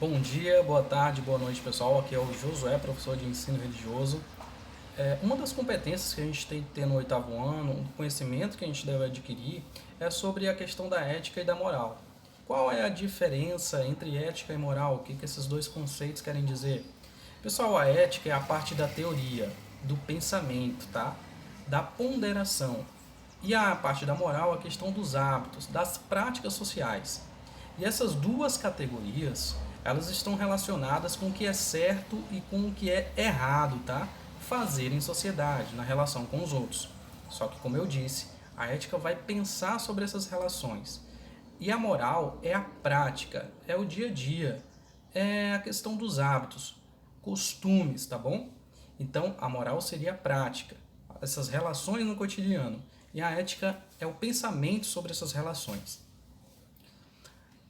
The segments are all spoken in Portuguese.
Bom dia, boa tarde, boa noite, pessoal. Aqui é o Josué, professor de ensino religioso. Uma das competências que a gente tem que ter no oitavo ano, um conhecimento que a gente deve adquirir, é sobre a questão da ética e da moral. Qual é a diferença entre ética e moral? O que esses dois conceitos querem dizer? Pessoal, a ética é a parte da teoria, do pensamento, tá? Da ponderação. E a parte da moral, a questão dos hábitos, das práticas sociais. E essas duas categorias, elas estão relacionadas com o que é certo e com o que é errado, tá? Fazer em sociedade, na relação com os outros. Só que, como eu disse, a ética vai pensar sobre essas relações. E a moral é a prática, é o dia a dia, é a questão dos hábitos, costumes, tá bom? Então, a moral seria a prática, essas relações no cotidiano. E a ética é o pensamento sobre essas relações.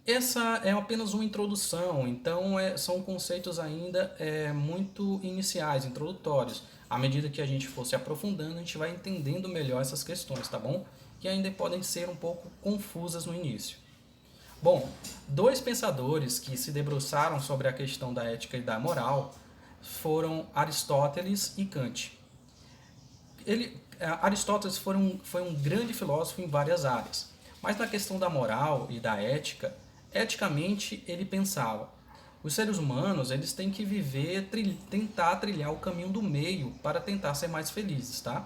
Essa é apenas uma introdução, então são conceitos ainda muito iniciais, introdutórios. À medida que a gente for se aprofundando, a gente vai entendendo melhor essas questões, tá bom? Que ainda podem ser um pouco confusas no início. Bom, dois pensadores que se debruçaram sobre a questão da ética e da moral foram Aristóteles e Kant. Aristóteles foi um grande filósofo em várias áreas, mas na questão da moral e da ética, eticamente ele pensava: os seres humanos eles têm que viver, tentar trilhar o caminho do meio para tentar ser mais felizes, tá?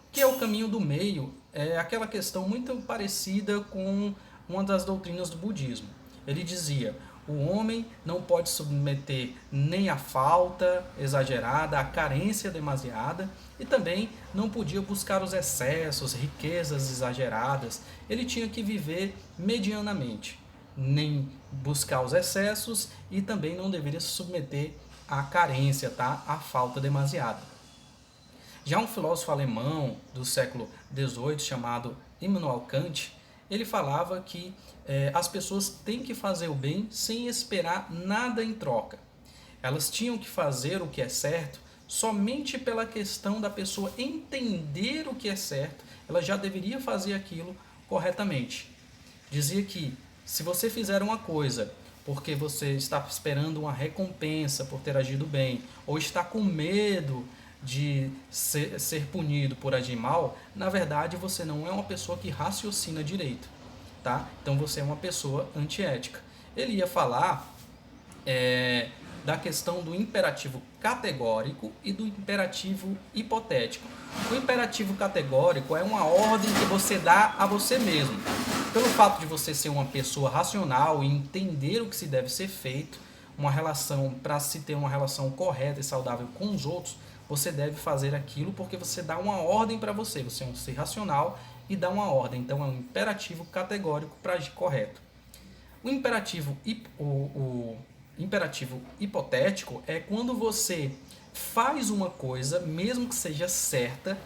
O que é o caminho do meio? É aquela questão muito parecida com uma das doutrinas do budismo. Ele dizia: o homem não pode submeter nem a falta exagerada, a carência demasiada, e também não podia buscar os excessos, riquezas exageradas. Ele tinha que viver medianamente, nem buscar os excessos e também não deveria se submeter à carência, tá? À falta demasiada. Já um filósofo alemão do século XVIII chamado Immanuel Kant, ele falava que as pessoas têm que fazer o bem sem esperar nada em troca. Elas tinham que fazer o que é certo somente pela questão da pessoa entender o que é certo, ela já deveria fazer aquilo corretamente. Dizia que se você fizer uma coisa porque você está esperando uma recompensa por ter agido bem, ou está com medo de ser punido por agir mal, na verdade você não é uma pessoa que raciocina direito, tá? Então você é uma pessoa antiética. Ele ia falar da questão do imperativo categórico e do imperativo hipotético. O imperativo categórico é uma ordem que você dá a você mesmo. Pelo fato de você ser uma pessoa racional e entender o que se deve ser feito, uma relação para se ter uma relação correta e saudável com os outros, você deve fazer aquilo porque você dá uma ordem para você. Você é um ser racional e dá uma ordem. Então é um imperativo categórico para agir correto. O imperativo hipotético é quando você faz uma coisa, mesmo que seja certa,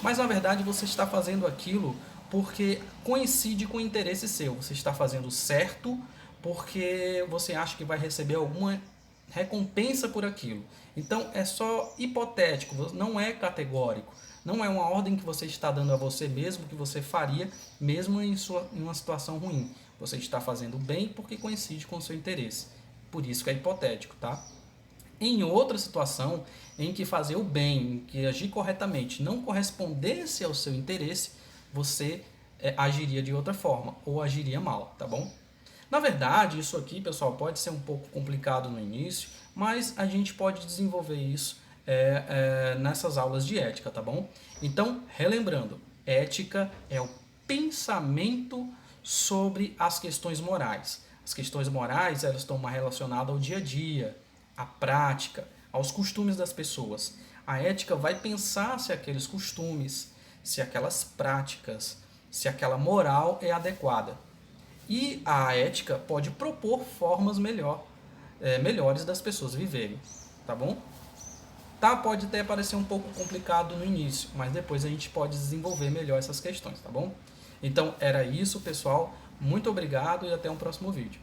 mas na verdade você está fazendo aquilo porque coincide com o interesse seu. Você está fazendo certo porque você acha que vai receber alguma recompensa por aquilo. Então é só hipotético, não é categórico. Não é uma ordem que você está dando a você mesmo, que você faria mesmo em uma situação ruim. Você está fazendo bem porque coincide com o seu interesse. Por isso que é hipotético, tá? Em outra situação em que fazer o bem, em que agir corretamente não correspondesse ao seu interesse, você agiria de outra forma ou agiria mal, tá bom? Na verdade, isso aqui, pessoal, pode ser um pouco complicado no início, mas a gente pode desenvolver isso nessas aulas de ética, tá bom? Então, relembrando, ética é o pensamento sobre as questões morais. As questões morais, elas estão relacionadas ao dia a dia, à prática, aos costumes das pessoas. A ética vai pensar se aqueles costumes, se aquelas práticas, se aquela moral é adequada. E a ética pode propor formas melhores das pessoas viverem, tá bom? Tá, pode até parecer um pouco complicado no início, mas depois a gente pode desenvolver melhor essas questões, tá bom? Então era isso, pessoal. Muito obrigado e até um próximo vídeo.